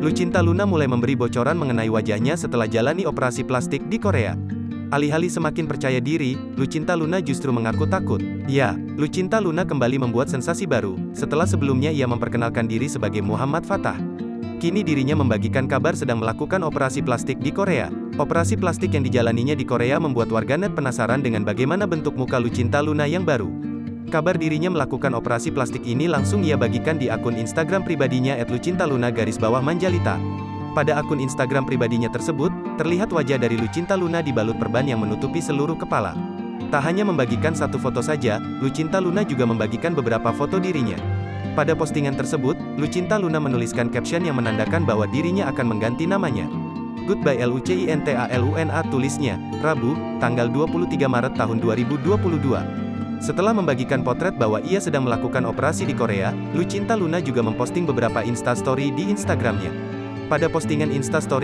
Lucinta Luna mulai memberi bocoran mengenai wajahnya setelah jalani operasi plastik di Korea. Alih-alih semakin percaya diri, Lucinta Luna justru mengaku takut. Ya, Lucinta Luna kembali membuat sensasi baru, setelah sebelumnya ia memperkenalkan diri sebagai Muhammad Fattah. Kini dirinya membagikan kabar sedang melakukan operasi plastik di Korea. Operasi plastik yang dijalaninya di Korea membuat warganet penasaran dengan bagaimana bentuk muka Lucinta Luna yang baru. Kabar dirinya melakukan operasi plastik ini langsung ia bagikan di akun Instagram pribadinya @lucintaluna_manjalita. Pada akun Instagram pribadinya tersebut, terlihat wajah dari Lucinta Luna dibalut perban yang menutupi seluruh kepala. Tak hanya membagikan satu foto saja, Lucinta Luna juga membagikan beberapa foto dirinya. Pada postingan tersebut, Lucinta Luna menuliskan caption yang menandakan bahwa dirinya akan mengganti namanya. Goodbye Lucinta Luna, tulisnya, Rabu, tanggal 23 Maret tahun 2022. Setelah membagikan potret bahwa ia sedang melakukan operasi di Korea, Lucinta Luna juga memposting beberapa instastory di Instagramnya. Pada postingan instastory